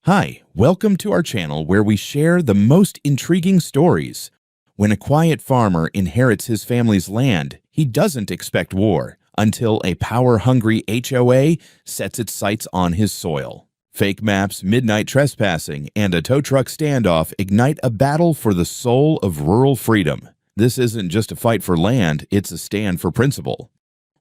Hi, welcome to our channel where we share the most intriguing stories. When a quiet farmer inherits his family's land, he doesn't expect war until a power-hungry HOA sets its sights on his soil. Fake maps, midnight trespassing, and a tow truck standoff ignite a battle for the soul of rural freedom. This isn't just a fight for land, it's a stand for principle.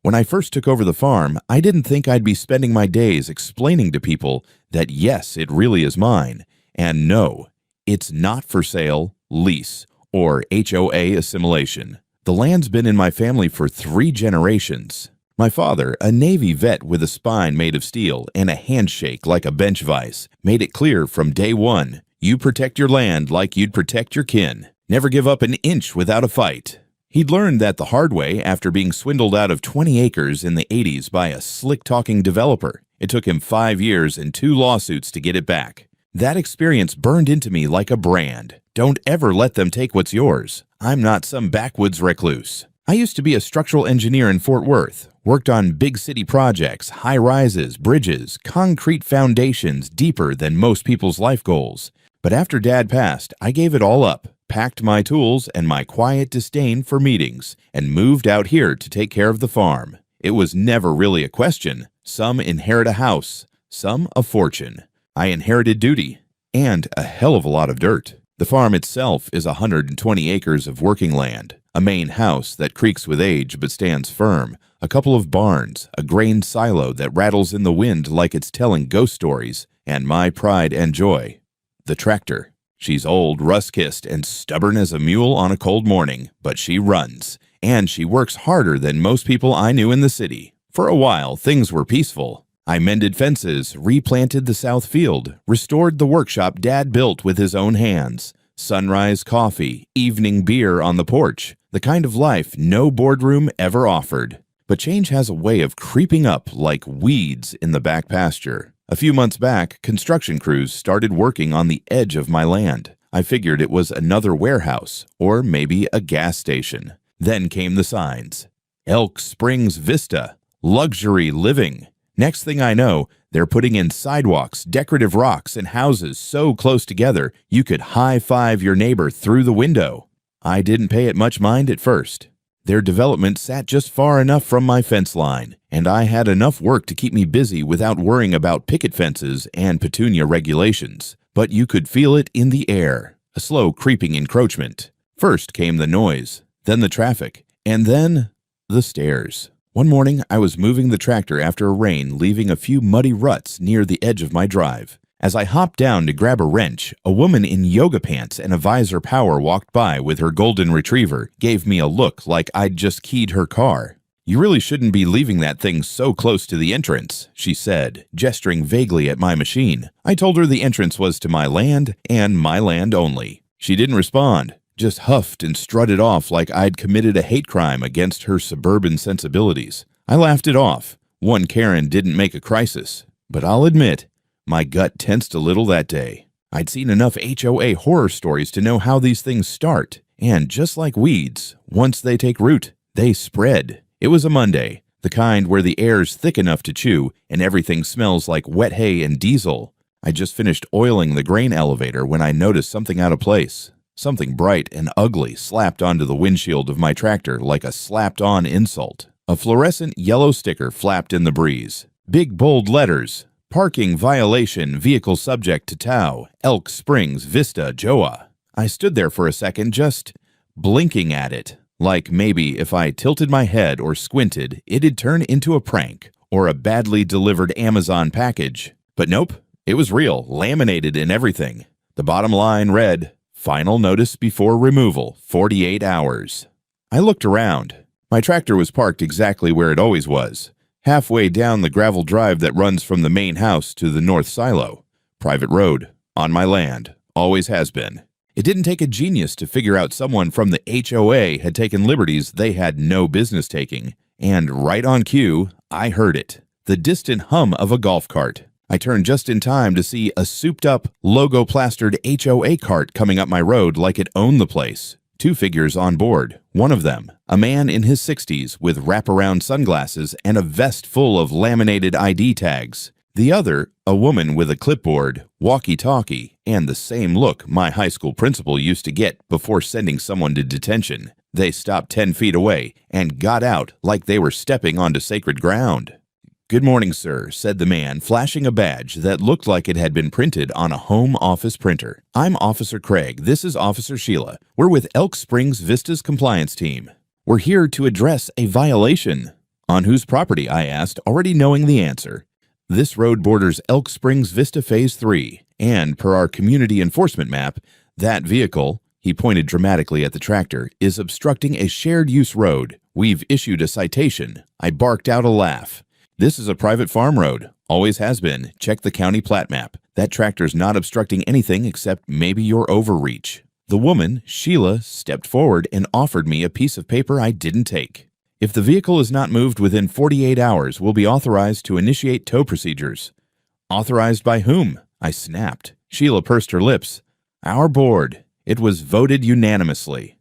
When I first took over the farm, I didn't think I'd be spending my days explaining to people that yes, it really is mine, and no, it's not for sale, lease, or HOA assimilation. The land's been in my family for 3 generations. My father, a Navy vet with a spine made of steel and a handshake like a bench vise, made it clear from day one, you protect your land like you'd protect your kin. Never give up an inch without a fight. He'd learned that the hard way after being swindled out of 20 acres in the 80s by a slick-talking developer. It took him 5 years and 2 lawsuits to get it back. That experience burned into me like a brand. Don't ever let them take what's yours. I'm not some backwoods recluse. I used to be a structural engineer in Fort Worth, worked on big city projects, high-rises, bridges, concrete foundations deeper than most people's life goals. But after Dad passed, I gave it all up, packed my tools and my quiet disdain for meetings, and moved out here to take care of the farm. It was never really a question. Some inherit a house, some a fortune. I inherited duty and a hell of a lot of dirt. The farm itself is 120 acres of working land, a main house that creaks with age but stands firm, a couple of barns, a grain silo that rattles in the wind like it's telling ghost stories, and my pride and joy, the tractor. She's old, rust-kissed, and stubborn as a mule on a cold morning, but she runs, and she works harder than most people I knew in the city. For a while, things were peaceful. I mended fences, replanted the south field, restored the workshop Dad built with his own hands. Sunrise coffee, evening beer on the porch, the kind of life no boardroom ever offered. But change has a way of creeping up like weeds in the back pasture. A few months back, construction crews started working on the edge of my land. I figured it was another warehouse, or maybe a gas station. Then came the signs. Elk Springs Vista, luxury living. Next thing I know, they're putting in sidewalks, decorative rocks, and houses so close together you could high-five your neighbor through the window. I didn't pay it much mind at first. Their development sat just far enough from my fence line, and I had enough work to keep me busy without worrying about picket fences and petunia regulations. But you could feel it in the air, a slow creeping encroachment. First came the noise, then the traffic, and then the stairs. One morning, I was moving the tractor after a rain, leaving a few muddy ruts near the edge of my drive. As I hopped down to grab a wrench, a woman in yoga pants and a visor power walked by with her golden retriever, gave me a look like I'd just keyed her car. You really shouldn't be leaving that thing so close to the entrance, she said, gesturing vaguely at my machine. I told her the entrance was to my land and my land only. She didn't respond, just huffed and strutted off like I'd committed a hate crime against her suburban sensibilities. I laughed it off. One Karen didn't make a crisis, but I'll admit, my gut tensed a little that day. I'd seen enough HOA horror stories to know how these things start, and just like weeds, once they take root, they spread. It was a Monday, the kind where the air's thick enough to chew and everything smells like wet hay and diesel. I just finished oiling the grain elevator when I noticed something out of place. Something bright and ugly slapped onto the windshield of my tractor like a slapped-on insult. A fluorescent yellow sticker flapped in the breeze. Big bold letters. Parking violation, vehicle subject to tow, Elk Springs Vista, HOA. I stood there for a second just blinking at it, like maybe if I tilted my head or squinted, it'd turn into a prank or a badly delivered Amazon package. But nope, it was real, laminated and everything. The bottom line read, "Final notice before removal, 48 hours." I looked around. My tractor was parked exactly where it always was. Halfway down the gravel drive that runs from the main house to the north silo. Private road, on my land, always has been. It didn't take a genius to figure out someone from the HOA had taken liberties they had no business taking. And right on cue, I heard it. The distant hum of a golf cart. I turned just in time to see a souped-up, logo-plastered HOA cart coming up my road like it owned the place. 2 figures on board. One of them, a man in his 60s with wraparound sunglasses and a vest full of laminated ID tags. The other, a woman with a clipboard, walkie-talkie, and the same look my high school principal used to get before sending someone to detention. They stopped 10 feet away and got out like they were stepping onto sacred ground. "Good morning, sir," said the man, flashing a badge that looked like it had been printed on a home office printer. "I'm Officer Craig. This is Officer Sheila. We're with Elk Springs Vista's compliance team. We're here to address a violation." "On whose property?" I asked, already knowing the answer. "This road borders Elk Springs Vista Phase 3, and per our community enforcement map, that vehicle," he pointed dramatically at the tractor, "is obstructing a shared-use road. We've issued a citation." I barked out a laugh. "This is a private farm road. Always has been. Check the county plat map. That tractor's not obstructing anything except maybe your overreach." The woman, Sheila, stepped forward and offered me a piece of paper I didn't take. "If the vehicle is not moved within 48 hours, we'll be authorized to initiate tow procedures." "Authorized by whom?" I snapped. Sheila pursed her lips. "Our board. It was voted unanimously."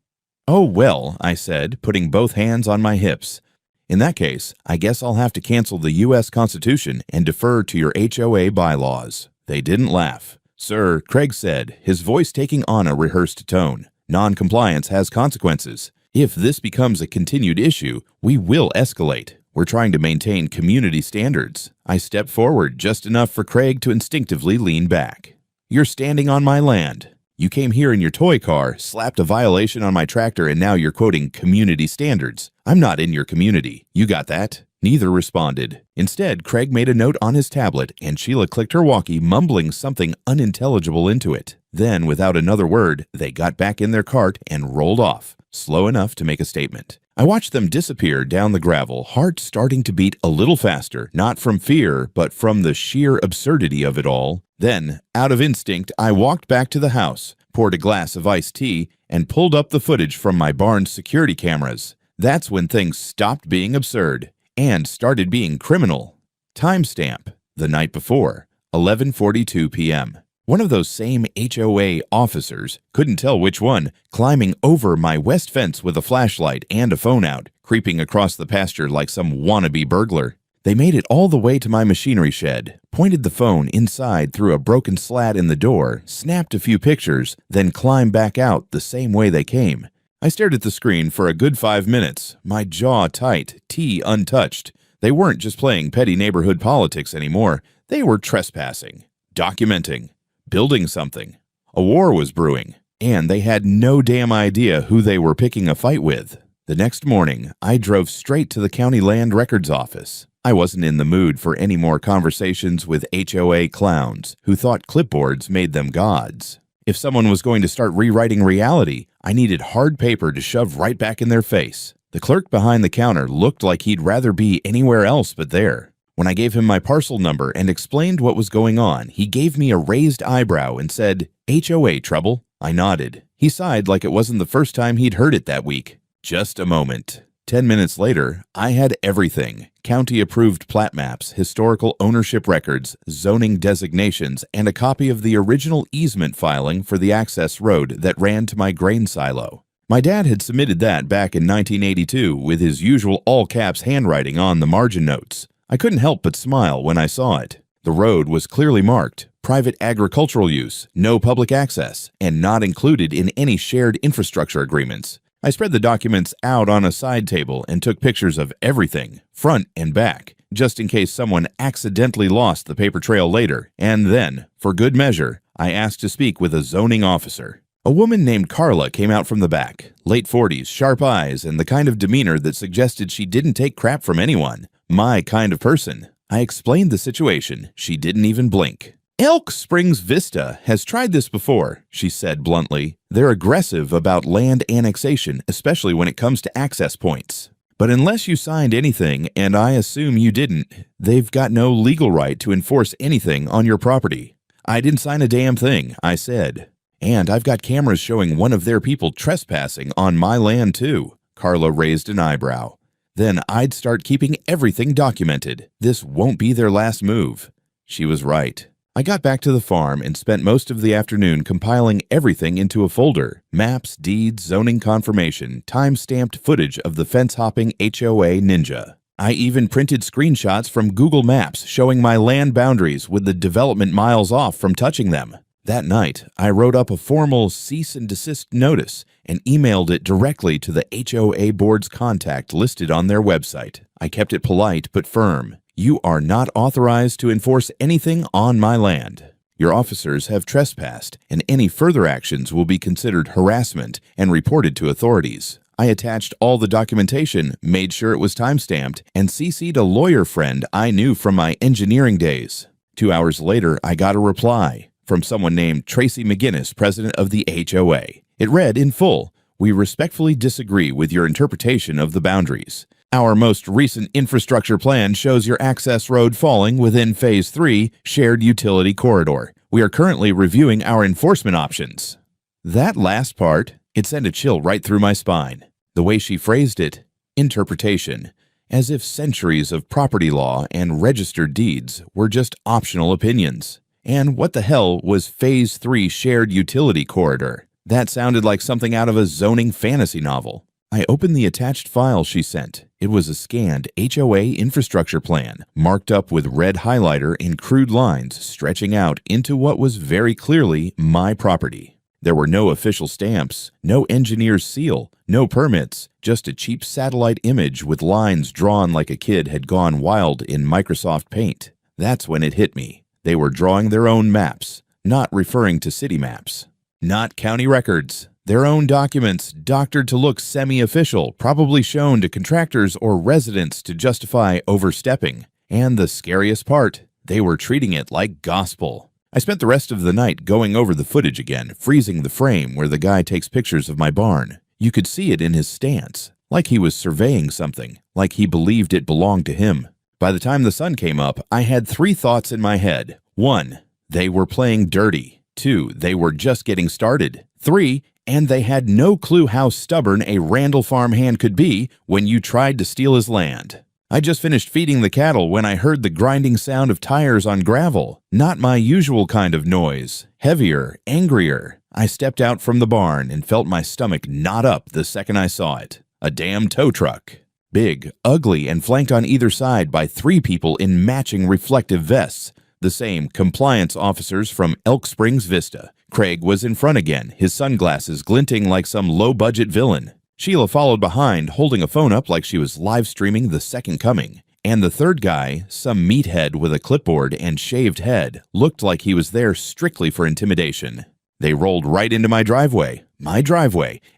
"Oh, well," I said, putting both hands on my hips. "In that case, I guess I'll have to cancel the U.S. Constitution and defer to your HOA bylaws." They didn't laugh. "Sir," Craig said, his voice taking on a rehearsed tone, "non-compliance has consequences. If this becomes a continued issue, we will escalate. We're trying to maintain community standards." I stepped forward just enough for Craig to instinctively lean back. "You're standing on my land. You came here in your toy car, slapped a violation on my tractor, and now you're quoting community standards. I'm not in your community. You got that?" Neither responded. Instead, Craig made a note on his tablet, and Sheila clicked her walkie, mumbling something unintelligible into it. Then, without another word, they got back in their cart and rolled off, slow enough to make a statement. I watched them disappear down the gravel, heart starting to beat a little faster, not from fear, but from the sheer absurdity of it all. Then, out of instinct, I walked back to the house, poured a glass of iced tea, and pulled up the footage from my barn's security cameras. That's when things stopped being absurd and started being criminal. Timestamp: the night before, 11:42 p.m. One of those same HOA officers, couldn't tell which one, climbing over my west fence with a flashlight and a phone out, creeping across the pasture like some wannabe burglar. They made it all the way to my machinery shed, pointed the phone inside through a broken slat in the door, snapped a few pictures, then climbed back out the same way they came. I stared at the screen for a good 5 minutes, my jaw tight, tea untouched. They weren't just playing petty neighborhood politics anymore. They were trespassing, documenting, building something. A war was brewing, and they had no damn idea who they were picking a fight with. The next morning, I drove straight to the county land records office. I wasn't in the mood for any more conversations with HOA clowns who thought clipboards made them gods. If someone was going to start rewriting reality, I needed hard paper to shove right back in their face. The clerk behind the counter looked like he'd rather be anywhere else but there. When I gave him my parcel number and explained what was going on, he gave me a raised eyebrow and said, "HOA trouble?" I nodded. He sighed like it wasn't the first time he'd heard it that week. Just a moment. 10 minutes later, I had everything: county-approved plat maps, historical ownership records, zoning designations, and a copy of the original easement filing for the access road that ran to my grain silo. My dad had submitted that back in 1982 with his usual all-caps handwriting on the margin notes. I couldn't help but smile when I saw it. The road was clearly marked: private agricultural use, no public access, and not included in any shared infrastructure agreements. I spread the documents out on a side table and took pictures of everything, front and back, just in case someone accidentally lost the paper trail later. And then, for good measure, I asked to speak with a zoning officer. A woman named Carla came out from the back, late 40s, sharp eyes, and the kind of demeanor that suggested she didn't take crap from anyone. My kind of person. I explained the situation. She didn't even blink. "Elk Springs Vista has tried this before," she said bluntly. "They're aggressive about land annexation, especially when it comes to access points. But unless you signed anything, and I assume you didn't, they've got no legal right to enforce anything on your property." "I didn't sign a damn thing," I said. "And I've got cameras showing one of their people trespassing on my land too." Carla raised an eyebrow. "Then I'd start keeping everything documented. This won't be their last move." She was right. I got back to the farm and spent most of the afternoon compiling everything into a folder: maps, deeds, zoning confirmation, time-stamped footage of the fence-hopping HOA ninja. I even printed screenshots from Google Maps showing my land boundaries with the development miles off from touching them. That night, I wrote up a formal cease and desist notice and emailed it directly to the HOA board's contact listed on their website. I kept it polite but firm. You are not authorized to enforce anything on my land. Your officers have trespassed, and any further actions will be considered harassment and reported to authorities. I attached all the documentation, made sure it was time-stamped, and CC'd a lawyer friend I knew from my engineering days. 2 hours later, I got a reply from someone named Tracy McGinnis, president of the HOA. It read in full, "We respectfully disagree with your interpretation of the boundaries. Our most recent infrastructure plan shows your access road falling within Phase 3 Shared Utility Corridor. We are currently reviewing our enforcement options." That last part, it sent a chill right through my spine. The way she phrased it, interpretation, as if centuries of property law and registered deeds were just optional opinions. And what the hell was Phase 3 Shared Utility Corridor? That sounded like something out of a zoning fantasy novel. I opened the attached file she sent. It was a scanned HOA infrastructure plan, marked up with red highlighter and crude lines stretching out into what was very clearly my property. There were no official stamps, no engineer's seal, no permits, just a cheap satellite image with lines drawn like a kid had gone wild in Microsoft Paint. That's when it hit me. They were drawing their own maps, not referring to city maps, not county records. Their own documents, doctored to look semi-official, probably shown to contractors or residents to justify overstepping. And the scariest part, they were treating it like gospel. I spent the rest of the night going over the footage again, freezing the frame where the guy takes pictures of my barn. You could see it in his stance, like he was surveying something, like he believed it belonged to him. By the time the sun came up, I had 3 thoughts in my head. 1, they were playing dirty. 2, they were just getting started. 3, and they had no clue how stubborn a Randall farmhand could be when you tried to steal his land. I just finished feeding the cattle when I heard the grinding sound of tires on gravel. Not my usual kind of noise. Heavier, angrier. I stepped out from the barn and felt my stomach knot up the second I saw it. A damn tow truck. Big, ugly, and flanked on either side by 3 people in matching reflective vests. The same compliance officers from Elk Springs Vista. Craig was in front again, his sunglasses glinting like some low-budget villain. Sheila followed behind, holding a phone up like she was live-streaming the second coming. And the third guy, some meathead with a clipboard and shaved head, looked like he was there strictly for intimidation. They rolled right into my driveway,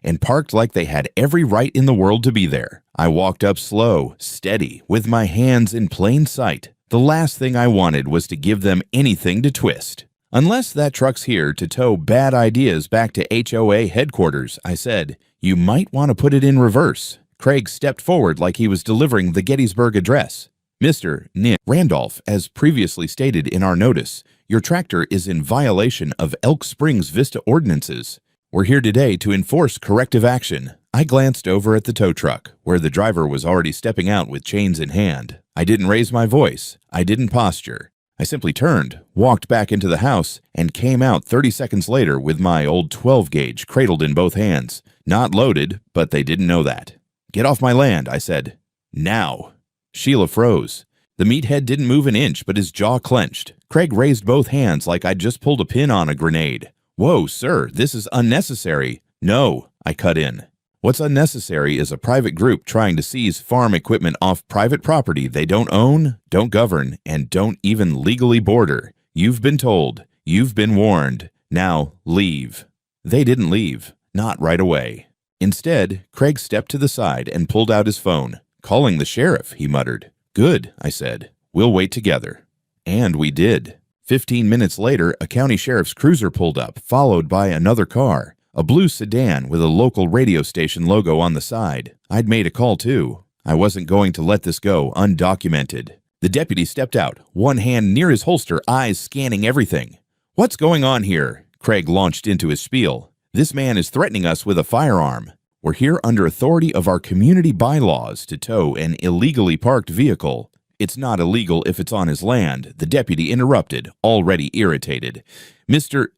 and parked like they had every right in the world to be there. I walked up slow, steady, with my hands in plain sight. The last thing I wanted was to give them anything to twist. "Unless that truck's here to tow bad ideas back to HOA headquarters," I said, "you might want to put it in reverse." Craig stepped forward like he was delivering the Gettysburg Address. "Mr. Nick Randolph, as previously stated in our notice, your tractor is in violation of Elk Springs Vista ordinances. We're here today to enforce corrective action." I glanced over at the tow truck, where the driver was already stepping out with chains in hand. I didn't raise my voice. I didn't posture. I simply turned, walked back into the house, and came out 30 seconds later with my old 12-gauge cradled in both hands. Not loaded, but they didn't know that. "Get off my land," I said. "Now." Sheila froze. The meathead didn't move an inch, but his jaw clenched. Craig raised both hands like I'd just pulled a pin on a grenade. "Whoa, sir, this is unnecessary." "No," I cut in. "What's unnecessary is a private group trying to seize farm equipment off private property they don't own, don't govern, and don't even legally border. You've been told. You've been warned. Now, leave." They didn't leave. Not right away. Instead, Craig stepped to the side and pulled out his phone. "Calling the sheriff," he muttered. "Good," I said. "We'll wait together." And we did. 15 minutes later, a county sheriff's cruiser pulled up, followed by another car. A blue sedan with a local radio station logo on the side. I'd made a call too. I wasn't going to let this go undocumented. The deputy stepped out, one hand near his holster, eyes scanning everything. "What's going on here?" Craig launched into his spiel. "This man is threatening us with a firearm. We're here under authority of our community bylaws to tow an illegally parked vehicle." "It's not illegal if it's on his land," the deputy interrupted, already irritated. "Mr.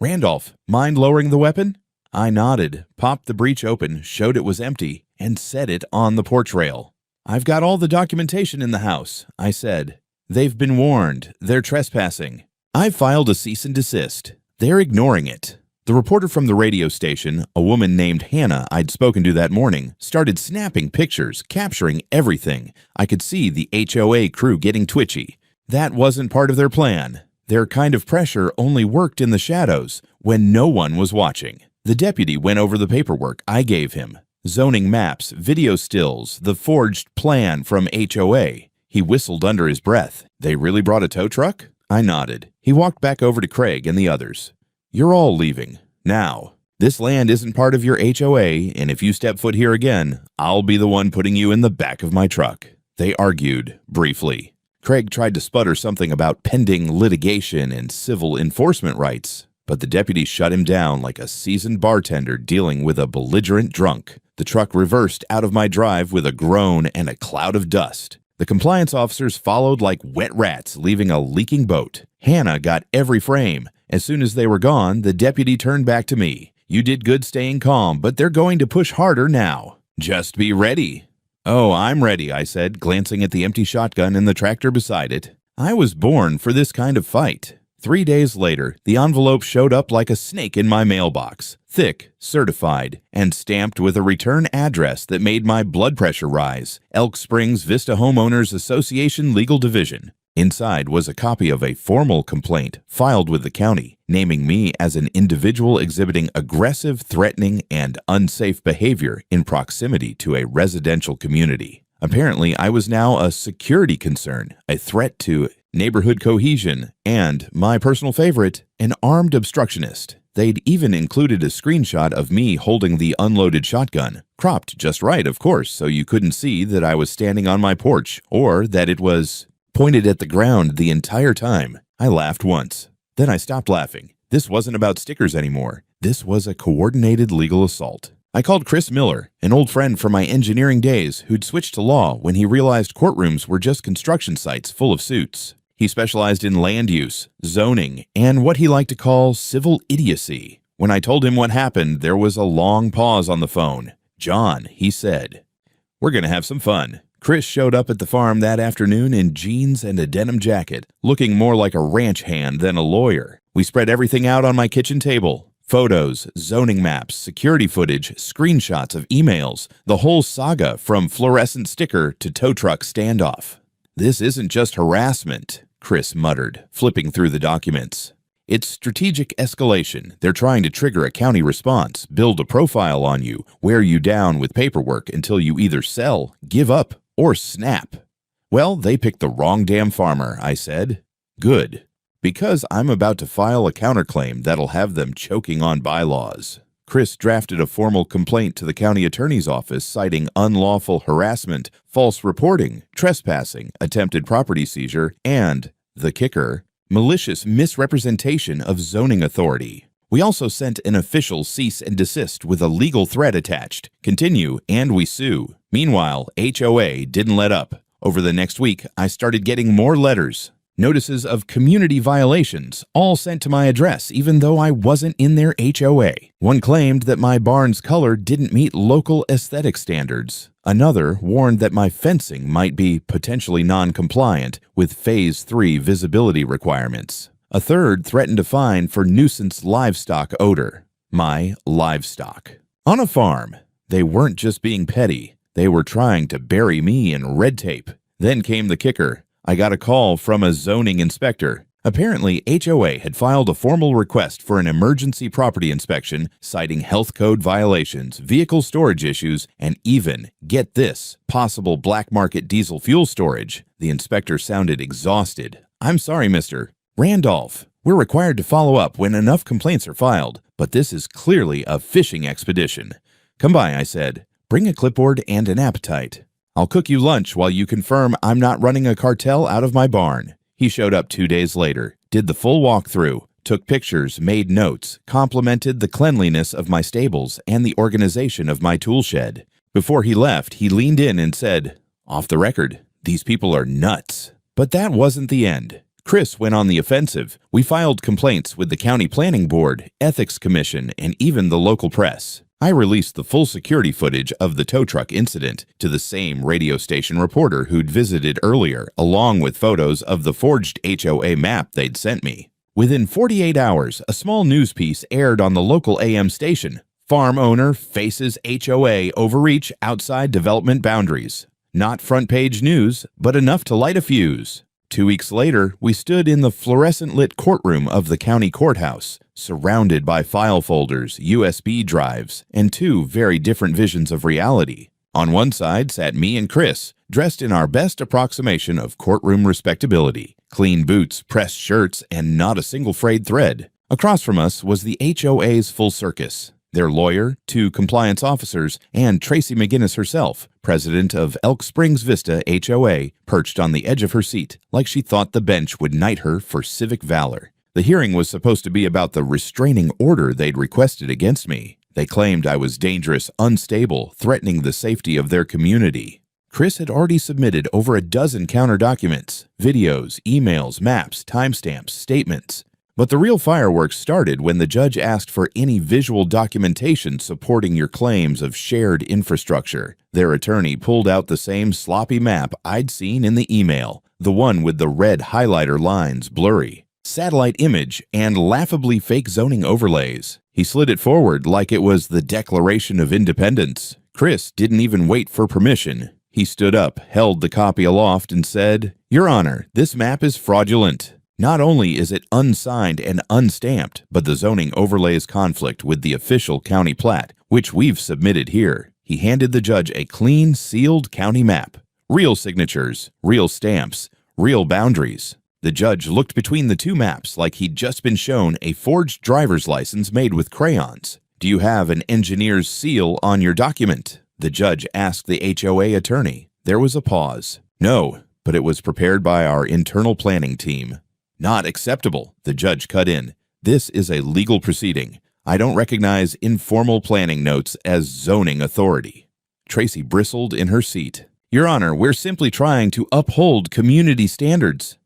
Randolph, mind lowering the weapon?" I nodded, popped the breech open, showed it was empty, and set it on the porch rail. "I've got all the documentation in the house," I said. "They've been warned. They're trespassing. I've filed a cease and desist. They're ignoring it." The reporter from the radio station, a woman named Hannah I'd spoken to that morning, started snapping pictures, capturing everything. I could see the HOA crew getting twitchy. That wasn't part of their plan. Their kind of pressure only worked in the shadows, when no one was watching. The deputy went over the paperwork I gave him. Zoning maps, video stills, the forged plan from HOA. He whistled under his breath. "They really brought a tow truck?" I nodded. He walked back over to Craig and the others. "You're all leaving. Now. This land isn't part of your HOA, and if you step foot here again, I'll be the one putting you in the back of my truck." They argued, briefly. Craig tried to sputter something about pending litigation and civil enforcement rights, but the deputy shut him down like a seasoned bartender dealing with a belligerent drunk. The truck reversed out of my drive with a groan and a cloud of dust. The compliance officers followed like wet rats, leaving a leaking boat. Hannah got every frame. As soon as they were gone, the deputy turned back to me. "You did good staying calm, but they're going to push harder now. Just be ready." "Oh, I'm ready," I said, glancing at the empty shotgun and the tractor beside it. I was born for this kind of fight. 3 days later, the envelope showed up like a snake in my mailbox, thick, certified, and stamped with a return address that made my blood pressure rise. Elk Springs Vista Homeowners Association Legal Division. Inside was a copy of a formal complaint filed with the county, naming me as an individual exhibiting aggressive, threatening, and unsafe behavior in proximity to a residential community. Apparently, I was now a security concern, a threat to neighborhood cohesion, and, my personal favorite, an armed obstructionist. They'd even included a screenshot of me holding the unloaded shotgun, cropped just right, of course, so you couldn't see that I was standing on my porch, or that it was pointed at the ground the entire time. I laughed once. Then I stopped laughing. This wasn't about stickers anymore. This was a coordinated legal assault. I called Chris Miller, an old friend from my engineering days who'd switched to law when he realized courtrooms were just construction sites full of suits. He specialized in land use, zoning, and what he liked to call civil idiocy. When I told him what happened, there was a long pause on the phone. "John," he said, "we're going to have some fun." Chris showed up at the farm that afternoon in jeans and a denim jacket, looking more like a ranch hand than a lawyer. We spread everything out on my kitchen table. Photos, zoning maps, security footage, screenshots of emails, the whole saga from fluorescent sticker to tow truck standoff. "This isn't just harassment," Chris muttered, flipping through the documents. "It's strategic escalation. They're trying to trigger a county response, build a profile on you, wear you down with paperwork until you either sell, give up, or snap." "Well, they picked the wrong damn farmer," I said. "Good. Because I'm about to file a counterclaim that'll have them choking on bylaws." Chris drafted a formal complaint to the county attorney's office citing unlawful harassment, false reporting, trespassing, attempted property seizure, and, the kicker, malicious misrepresentation of zoning authority. We also sent an official cease and desist with a legal threat attached. Continue, and we sue. Meanwhile, HOA didn't let up. Over the next week, I started getting more letters. Notices of community violations, all sent to my address even though I wasn't in their HOA. One claimed that my barn's color didn't meet local aesthetic standards. Another warned that my fencing might be potentially non-compliant with Phase 3 visibility requirements. A third threatened a fine for nuisance livestock odor. My livestock. On a farm. They weren't just being petty. They were trying to bury me in red tape. Then came the kicker. I got a call from a zoning inspector. Apparently, HOA had filed a formal request for an emergency property inspection, citing health code violations, vehicle storage issues, and even, get this, possible black market diesel fuel storage. The inspector sounded exhausted. "I'm sorry, Mr. Randolph. We're required to follow up when enough complaints are filed, but this is clearly a fishing expedition. Come by," I said. "Bring a clipboard and an appetite. I'll cook you lunch while you confirm I'm not running a cartel out of my barn." He showed up 2 days later, did the full walkthrough, took pictures, made notes, complimented the cleanliness of my stables and the organization of my tool shed. Before he left, he leaned in and said, "Off the record, these people are nuts." But that wasn't the end. Chris went on the offensive. We filed complaints with the county planning board, ethics commission, and even the local press. I released the full security footage of the tow truck incident to the same radio station reporter who'd visited earlier, along with photos of the forged HOA map they'd sent me. Within 48 hours, a small news piece aired on the local AM station. Farm owner faces HOA overreach outside development boundaries. Not front-page news, but enough to light a fuse. 2 weeks later, we stood in the fluorescent-lit courtroom of the county courthouse, surrounded by file folders, USB drives, and two very different visions of reality. On one side sat me and Chris, dressed in our best approximation of courtroom respectability. Clean boots, pressed shirts, and not a single frayed thread. Across from us was the HOA's full circus. Their lawyer, 2 compliance officers, and Tracy McGinnis herself, president of Elk Springs Vista HOA, perched on the edge of her seat, like she thought the bench would knight her for civic valor. The hearing was supposed to be about the restraining order they'd requested against me. They claimed I was dangerous, unstable, threatening the safety of their community. Chris had already submitted over a dozen counter documents, videos, emails, maps, timestamps, statements. But the real fireworks started when the judge asked for any visual documentation supporting your claims of shared infrastructure. Their attorney pulled out the same sloppy map I'd seen in the email, the one with the red highlighter lines blurry, satellite image, and laughably fake zoning overlays. He slid it forward like it was the Declaration of Independence. Chris didn't even wait for permission. He stood up, held the copy aloft, and said, "Your Honor, this map is fraudulent. Not only is it unsigned and unstamped, but the zoning overlays conflict with the official county plat, which we've submitted here." He handed the judge a clean, sealed county map. Real signatures, real stamps, real boundaries. The judge looked between the 2 maps like he'd just been shown a forged driver's license made with crayons. "Do you have an engineer's seal on your document?" the judge asked the HOA attorney. There was a pause. "No, but it was prepared by our internal planning team." "Not acceptable," the judge cut in. "This is a legal proceeding. I don't recognize informal planning notes as zoning authority." Tracy bristled in her seat. "Your Honor, we're simply trying to uphold community standards."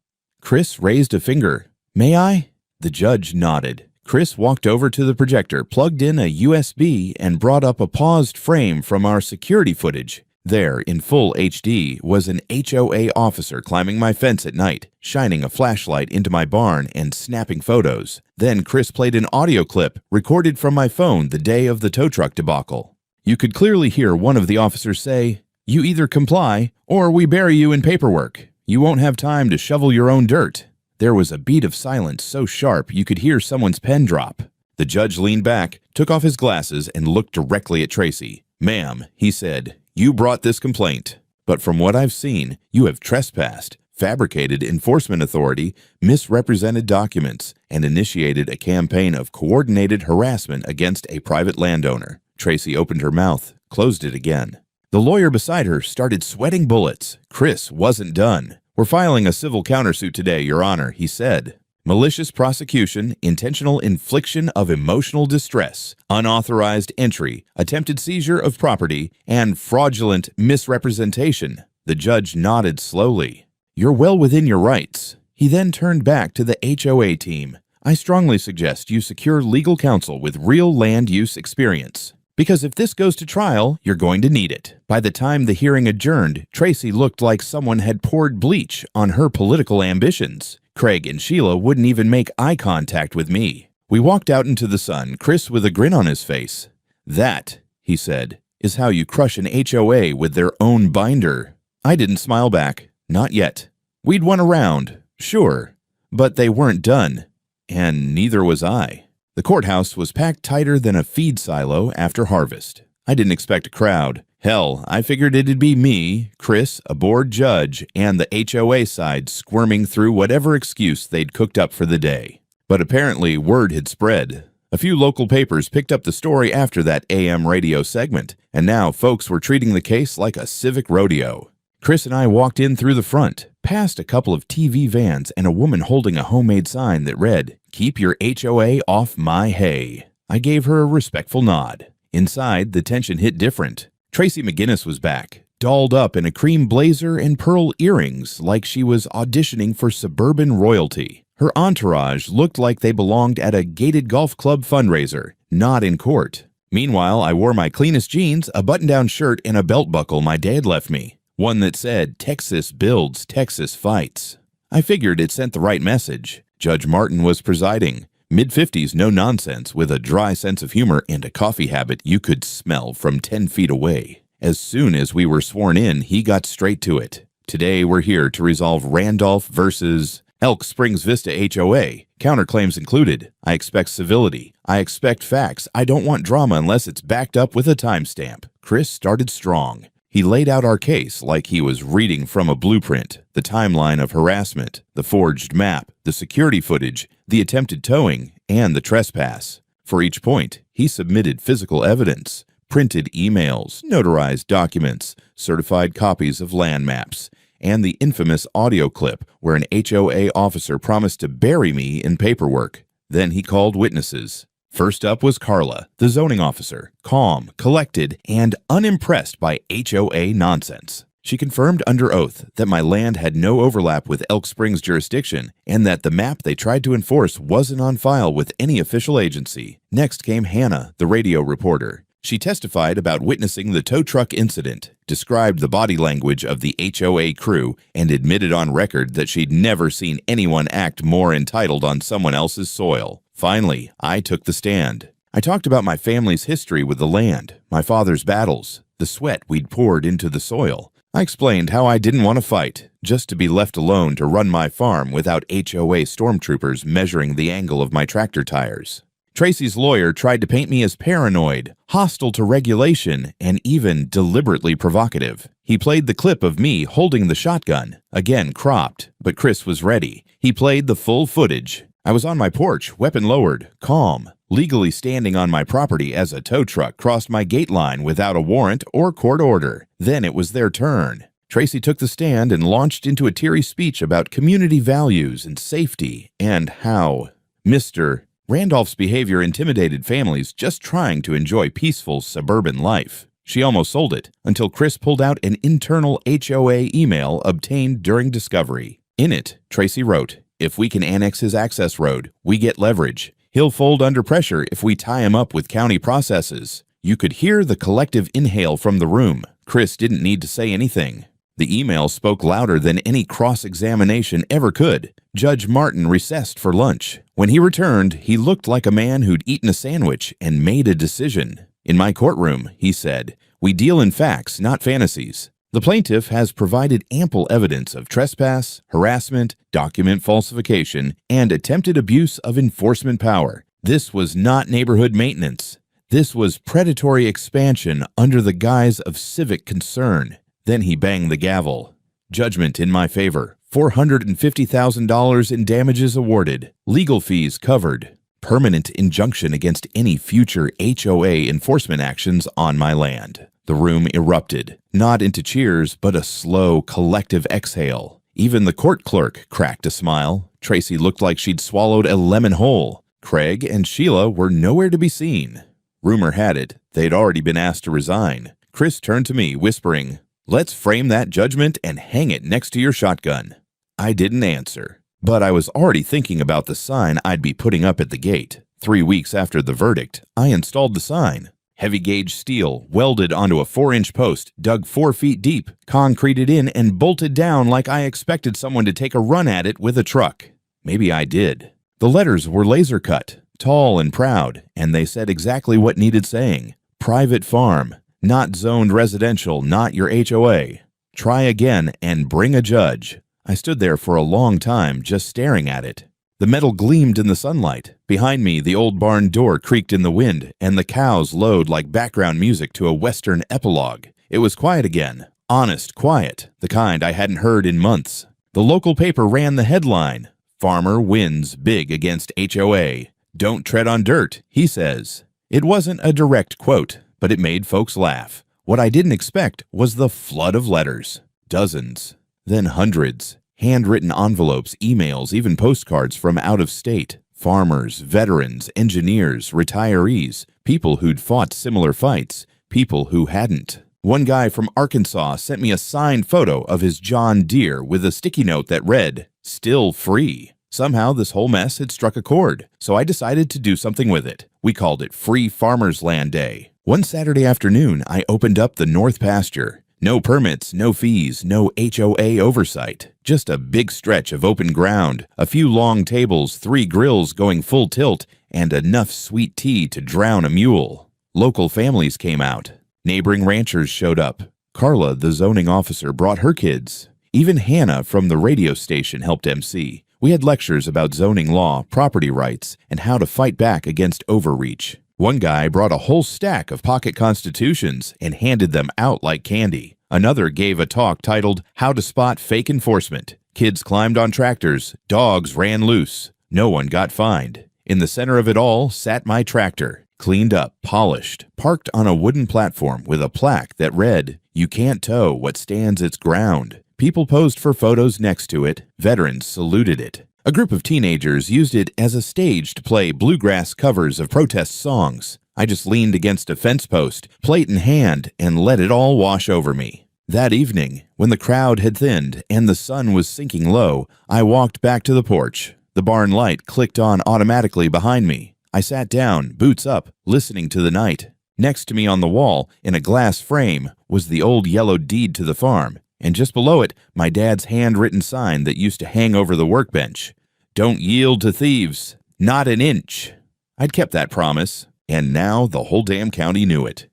Chris raised a finger. "May I?" The judge nodded. Chris walked over to the projector, plugged in a USB, and brought up a paused frame from our security footage. There, in full HD, was an HOA officer climbing my fence at night, shining a flashlight into my barn and snapping photos. Then Chris played an audio clip recorded from my phone the day of the tow truck debacle. You could clearly hear one of the officers say, "You either comply, or we bury you in paperwork. You won't have time to shovel your own dirt." There was a beat of silence so sharp you could hear someone's pen drop. The judge leaned back, took off his glasses, and looked directly at Tracy. "Ma'am," he said, "you brought this complaint, but from what I've seen, you have trespassed, fabricated enforcement authority, misrepresented documents, and initiated a campaign of coordinated harassment against a private landowner." Tracy opened her mouth, closed it again. The lawyer beside her started sweating bullets. Chris wasn't done. "We're filing a civil countersuit today, Your Honor," he said. "Malicious prosecution, intentional infliction of emotional distress, unauthorized entry, attempted seizure of property, and fraudulent misrepresentation." The judge nodded slowly. "You're well within your rights." He then turned back to the HOA team. "I strongly suggest you secure legal counsel with real land use experience, because if this goes to trial, you're going to need it." By the time the hearing adjourned, Tracy looked like someone had poured bleach on her political ambitions. Craig and Sheila wouldn't even make eye contact with me. We walked out into the sun, Chris with a grin on his face. "That," he said, "is how you crush an HOA with their own binder." I didn't smile back. Not yet. We'd won a round, sure, but they weren't done. And neither was I. The courthouse was packed tighter than a feed silo after harvest. I didn't expect a crowd. Hell, I figured it'd be me, Chris, a bored judge, and the HOA side squirming through whatever excuse they'd cooked up for the day. But apparently word had spread. A few local papers picked up the story after that AM radio segment, and now folks were treating the case like a civic rodeo. Chris and I walked in through the front, past a couple of TV vans and a woman holding a homemade sign that read, "Keep your HOA off my hay." I gave her a respectful nod. Inside, the tension hit different. Tracy McGinnis was back, dolled up in a cream blazer and pearl earrings like she was auditioning for suburban royalty. Her entourage looked like they belonged at a gated golf club fundraiser, not in court. Meanwhile, I wore my cleanest jeans, a button-down shirt, and a belt buckle my dad left me. One that said, "Texas builds, Texas fights." I figured it sent the right message. Judge Martin was presiding. Mid-50s, no nonsense, with a dry sense of humor and a coffee habit you could smell from 10 feet away. As soon as we were sworn in, he got straight to it. Today, we're here to resolve Randolph versus Elk Springs Vista HOA. Counterclaims included. I expect civility. I expect facts. I don't want drama unless it's backed up with a timestamp. Chris started strong. He laid out our case like he was reading from a blueprint, the timeline of harassment, the forged map, the security footage, the attempted towing, and the trespass. For each point, he submitted physical evidence, printed emails, notarized documents, certified copies of land maps, and the infamous audio clip where an HOA officer promised to bury me in paperwork. Then he called witnesses. First up was Carla, the zoning officer, calm, collected, and unimpressed by HOA nonsense. She confirmed under oath that my land had no overlap with Elk Springs jurisdiction and that the map they tried to enforce wasn't on file with any official agency. Next came Hannah, the radio reporter. She testified about witnessing the tow truck incident, described the body language of the HOA crew, and admitted on record that she'd never seen anyone act more entitled on someone else's soil. Finally, I took the stand. I talked about my family's history with the land, my father's battles, the sweat we'd poured into the soil. I explained how I didn't want to fight, just to be left alone to run my farm without HOA stormtroopers measuring the angle of my tractor tires. Tracy's lawyer tried to paint me as paranoid, hostile to regulation, and even deliberately provocative. He played the clip of me holding the shotgun, again cropped, but Chris was ready. He played the full footage. I was on my porch, weapon lowered, calm, legally standing on my property as a tow truck crossed my gate line without a warrant or court order. Then it was their turn. Tracy took the stand and launched into a teary speech about community values and safety and how Mr. Randolph's behavior intimidated families just trying to enjoy peaceful suburban life. She almost sold it until Chris pulled out an internal HOA email obtained during discovery. In it, Tracy wrote, "If we can annex his access road, we get leverage. He'll fold under pressure if we tie him up with county processes." You could hear the collective inhale from the room. Chris didn't need to say anything. The email spoke louder than any cross-examination ever could. Judge Martin recessed for lunch. When he returned, he looked like a man who'd eaten a sandwich and made a decision. "In my courtroom," he said, "we deal in facts, not fantasies. The plaintiff has provided ample evidence of trespass, harassment, document falsification, and attempted abuse of enforcement power. This was not neighborhood maintenance. This was predatory expansion under the guise of civic concern." Then he banged the gavel. "Judgment in my favor. $450,000 in damages awarded. Legal fees covered. Permanent injunction against any future HOA enforcement actions on my land." The room erupted, not into cheers, but a slow, collective exhale. Even the court clerk cracked a smile. Tracy looked like she'd swallowed a lemon whole. Craig and Sheila were nowhere to be seen. Rumor had it they'd already been asked to resign. Chris turned to me, whispering, "Let's frame that judgment and hang it next to your shotgun." I didn't answer, but I was already thinking about the sign I'd be putting up at the gate. 3 weeks after the verdict, I installed the sign. Heavy-gauge steel, welded onto a 4-inch post, dug 4 feet deep, concreted in, and bolted down like I expected someone to take a run at it with a truck. Maybe I did. The letters were laser-cut, tall and proud, and they said exactly what needed saying. Private farm. Not zoned residential, not your HOA. Try again and bring a judge. I stood there for a long time just staring at it. The metal gleamed in the sunlight. Behind me, the old barn door creaked in the wind, and the cows lowed like background music to a Western epilogue. It was quiet again. Honest quiet, the kind I hadn't heard in months. The local paper ran the headline, "Farmer wins big against HOA. Don't tread on dirt," he says. It wasn't a direct quote, but it made folks laugh. What I didn't expect was the flood of letters. Dozens, then hundreds. Handwritten envelopes, emails, even postcards from out of state. Farmers, veterans, engineers, retirees, people who'd fought similar fights, people who hadn't. One guy from Arkansas sent me a signed photo of his John Deere with a sticky note that read, "Still free." Somehow this whole mess had struck a chord, so I decided to do something with it. We called it Free Farmers Land Day. One Saturday afternoon, I opened up the North Pasture. No permits, no fees, no HOA oversight. Just a big stretch of open ground, a few long tables, 3 grills going full tilt, and enough sweet tea to drown a mule. Local families came out. Neighboring ranchers showed up. Carla, the zoning officer, brought her kids. Even Hannah from the radio station helped MC. We had lectures about zoning law, property rights, and how to fight back against overreach. One guy brought a whole stack of pocket constitutions and handed them out like candy. Another gave a talk titled, How to Spot Fake Enforcement. Kids climbed on tractors. Dogs ran loose. No one got fined. In the center of it all sat my tractor, cleaned up, polished, parked on a wooden platform with a plaque that read, You can't tow what stands its ground. People posed for photos next to it. Veterans saluted it. A group of teenagers used it as a stage to play bluegrass covers of protest songs. I just leaned against a fence post, plate in hand, and let it all wash over me. That evening, when the crowd had thinned and the sun was sinking low, I walked back to the porch. The barn light clicked on automatically behind me. I sat down, boots up, listening to the night. Next to me on the wall, in a glass frame, was the old yellow deed to the farm, and just below it, my dad's handwritten sign that used to hang over the workbench. Don't yield to thieves. Not an inch. I'd kept that promise, and now the whole damn county knew it.